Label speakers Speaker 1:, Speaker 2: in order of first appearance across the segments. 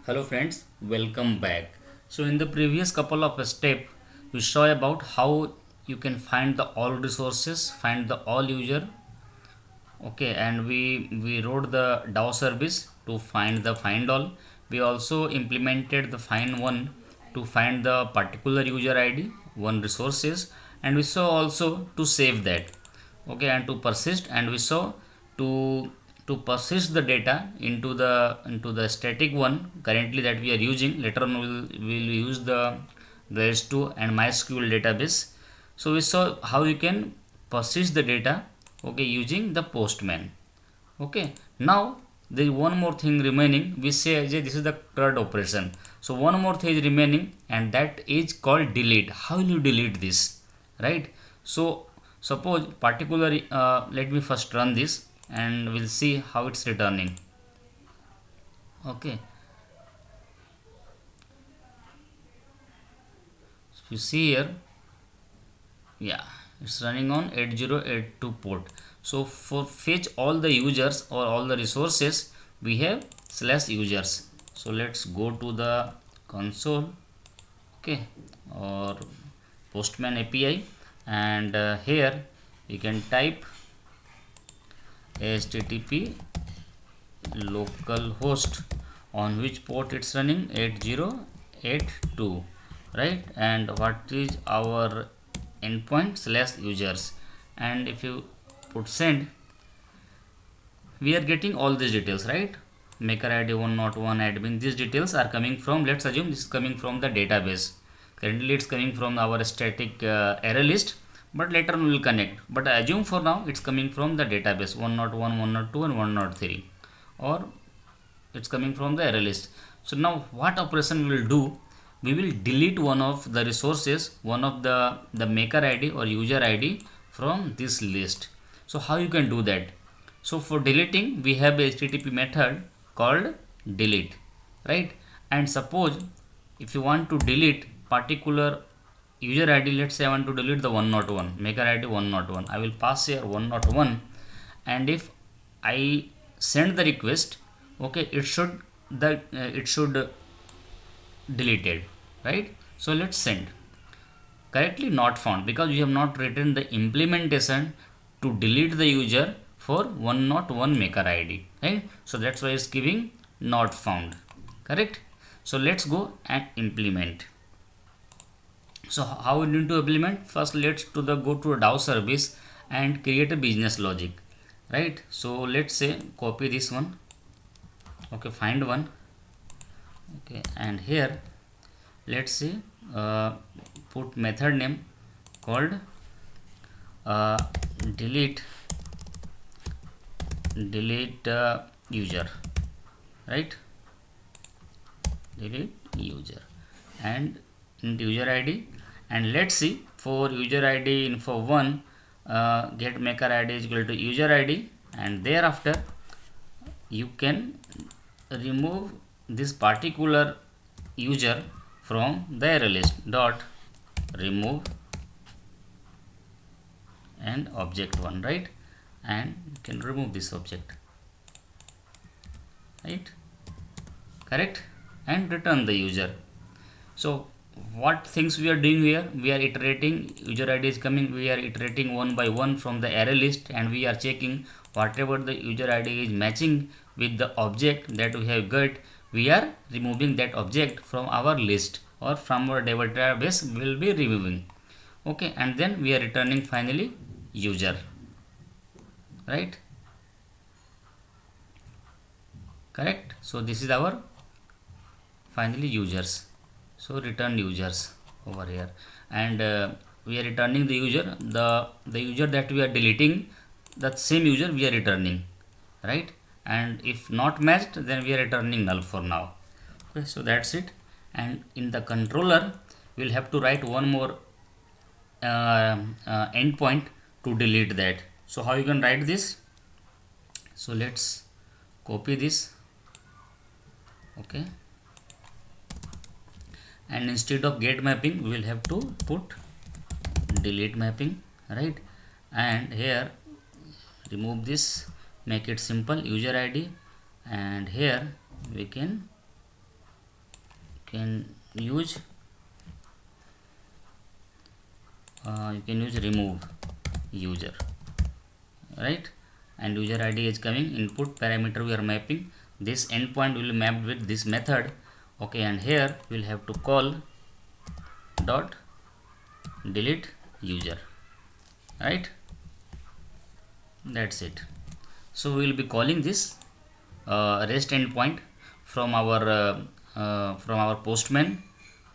Speaker 1: Hello friends, welcome back. So in the previous couple of step, we saw about how you can find the all resources, find the all user. Okay, and we wrote the DAO service to find the find all. We also implemented the find one to find the particular user ID, one resources, and we saw also to save that. Okay, and to persist, and we saw to to persist the data into the static one currently that we are using. Later on we'll use the S2 and MySQL database. So we saw how you can persist the data, okay, using the Postman. Okay, now there is one more thing remaining. We say this is the third operation, so one more thing is remaining, and that is called delete. How will you delete this, right? So suppose particularly, let me first run this and we'll see how it's returning. Okay, so you see here, yeah, it's running on 8082 port. So for fetch all the users or all the resources, we have slash users. So let's go to the console, okay, or Postman API, and here you can type http localhost on which port it's running, 8082, right? And what is our endpoint, slash users. And if you put send, we are getting all these details, right? Maker ID 101 admin, these details are coming from, let's assume this is coming from the database. Currently it's coming from our static array list, but later on we will connect. But I assume for now it's coming from the database 101, 102 and 103, or it's coming from the array list. So now what operation we will do, we will delete one of the resources, one of the maker ID or user ID from this list. So how you can do that? So for deleting, we have a HTTP method called delete, right? And suppose if you want to delete particular user ID, let's say I want to delete the 101, maker ID 101, I will pass here 101, and if I send the request, okay, it should deleted, right? So let's send. Correctly not found, because you have not written the implementation to delete the user for 101 maker ID, right? So that's why it's giving not found, correct? So let's go and implement. So how we need to implement? First let's go to a DAO service and create a business logic, right? So let's say copy this one, okay, find one, okay, and here let's say put method name called uh, delete user, right? Delete user, and in user ID, and let's see for user ID info 1, get maker ID is equal to user ID, and thereafter you can remove this particular user from the array list. Dot remove and object one, right? And you can remove this object, right? Correct, and return the user. So what things we are doing here, we are iterating, user ID is coming, we are iterating one by one from the array list, and we are checking whatever the user ID is matching with the object that we have got, we are removing that object from our list or from our database we will be removing, okay, and then we are returning finally user, right? Correct. So this is our finally users. So return users over here, and we are returning the user, the user that we are deleting, that same user we are returning, right? And if not matched, then we are returning null for now. Okay, so that's it. And in the controller we will have to write one more endpoint to delete that. So how you can write this? So let's copy this, okay, and instead of get mapping we will have to put delete mapping, right? And here remove this, make it simple, user ID, and here we can can use remove user, right? And user id is coming input parameter we are mapping. This endpoint will be mapped with this method. Okay, and here we'll have to call dot delete user, right? That's it. So we will be calling this rest endpoint from our postman.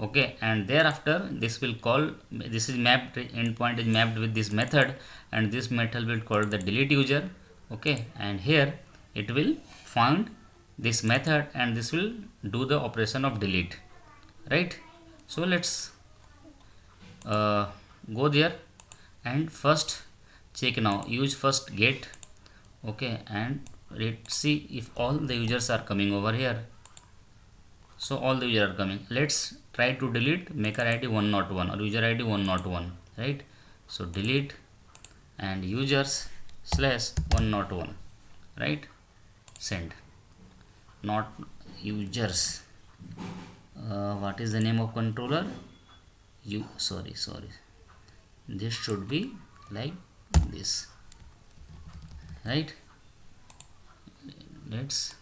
Speaker 1: Okay, and thereafter this will call, this is mapped, endpoint is mapped with this method, and this method will call the delete user. Okay, and here it will find this method and this will do the operation of delete, right? So let's go there and first check now, use first get. Okay, and let's see if all the users are coming over here. So all the users are coming. Let's try to delete maker id 101 or user id 101, right? So delete and users slash 101, right? Send. Not users. What is the name of controller? Sorry, this should be like this, right? Let's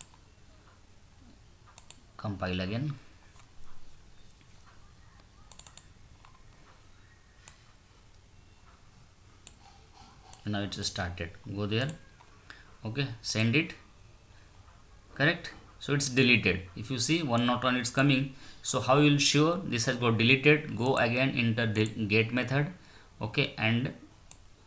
Speaker 1: compile again. Now it's started. Go there. Okay, send it. Correct. So it's deleted. If you see 101 it's coming. So how you will sure this has got deleted? Go again into the get method. Okay, and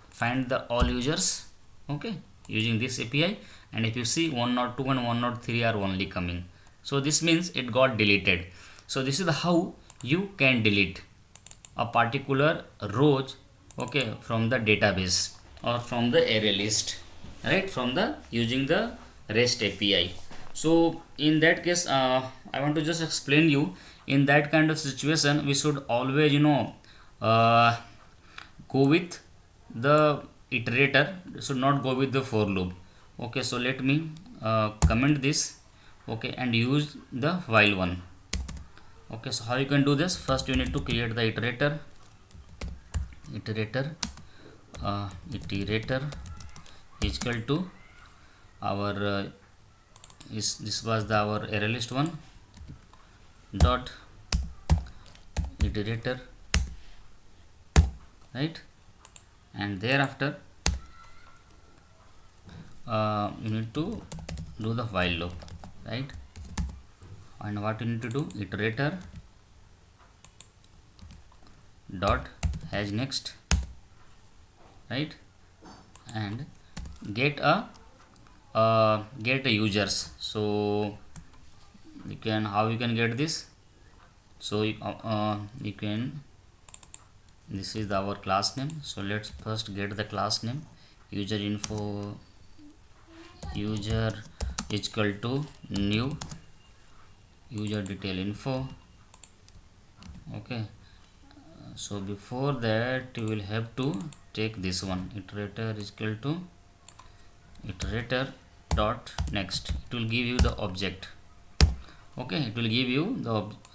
Speaker 1: find the all users. Okay, using this API, and if you see 102 and 103 are only coming. So this means it got deleted. So this is how you can delete a particular rows, okay, from the database or from the array list, right, from the using the REST API. So in that case, I want to just explain you, in that kind of situation we should always uh, go with the iterator, should not go with the for loop. Okay, so let me comment this. Okay, and use the while one. Okay, so how you can do this? First you need to create the iterator iterator is equal to our this was our array list one dot iterator, right? And thereafter you need to do the while loop, right? And what you need to do, iterator dot has next, right? And get a users. So you can, how you can get this? So you can, this is our class name. So let's first get the class name. User info user is equal to new user detail info. Okay, so before that you will have to take this one, iterator is equal to iterator dot next. It will give you the object. Okay, it will give you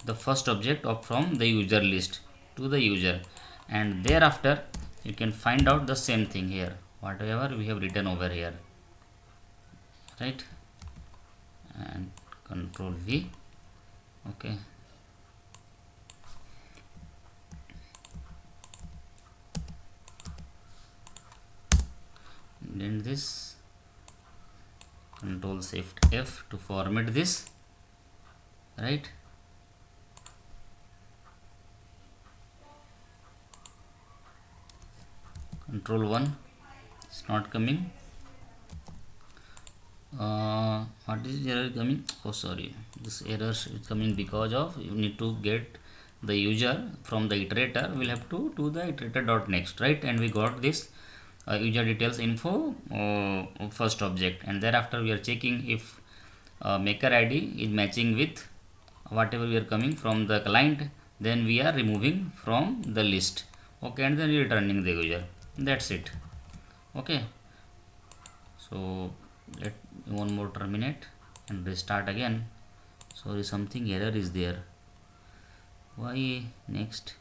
Speaker 1: the first object of from the user list to the user, and thereafter you can find out the same thing here, whatever we have written over here, right? And control V. Okay, then this, control shift F to format this, right? Control 1, it's not coming. What is the error coming? Oh sorry, this error is coming because of you need to get the user from the iterator. We'll have to do the iterator dot next, right? And we got this user details info first object, and thereafter we are checking if maker id is matching with whatever we are coming from the client, then we are removing from the list. Okay, and then returning the user. That's it. Okay, so let one more terminate and restart again. Sorry, something error is there. why next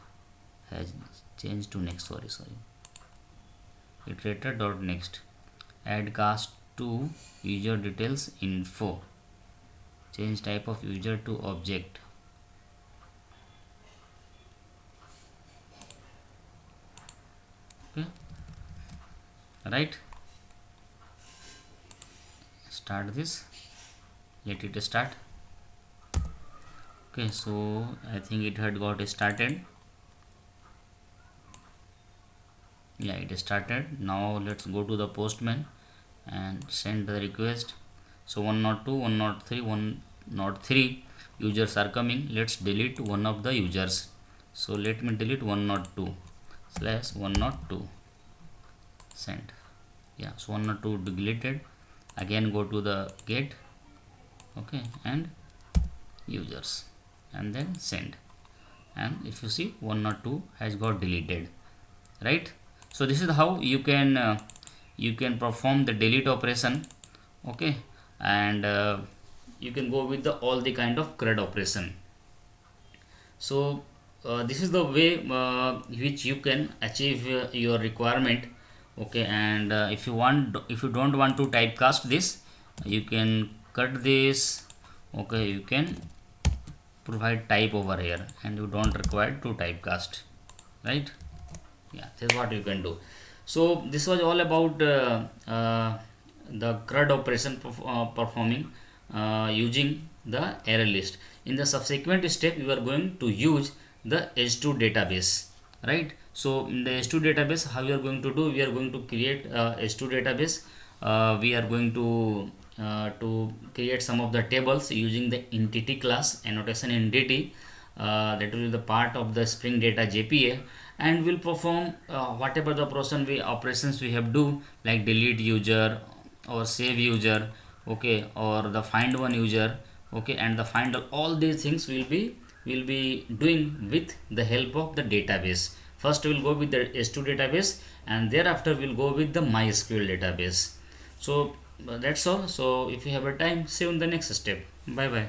Speaker 1: has changed to next, sorry, iterator dot next, add cast to user details info, change type of user to object. Okay, right, start this, let it start. Okay, so I think it had got started. Yeah, it started. Now let's go to the postman and send the request. So 102, 103, 103 users are coming. Let's delete one of the users. So let me delete 102 slash 102, send. Yeah, so 102 deleted. Again go to the get, okay, and users, and then send. And if you see 102 has got deleted, right? So this is how you can perform the delete operation, okay, and you can go with the all the kind of CRUD operation. So this is the way which you can achieve your requirement, okay. And if you don't want to typecast this, you can cut this, okay. You can provide type over here and you don't require to typecast, right? Yeah, this is what you can do. So this was all about the CRUD operation performing using the array list. In the subsequent step you are going to use the h2 database, right? So in the h2 database, how you are going to do, we are going to create h2 database. We are going to create some of the tables using the entity class, annotation entity, that will be the part of the Spring Data JPA, and will perform whatever the operations we have do, like delete user or save user, okay, or the find one user, okay, and the find all these things will be doing with the help of the database. First we will go with the S2 database, and thereafter we will go with the MySQL database. So that's all. So if you have a time, see you in the next step. Bye bye.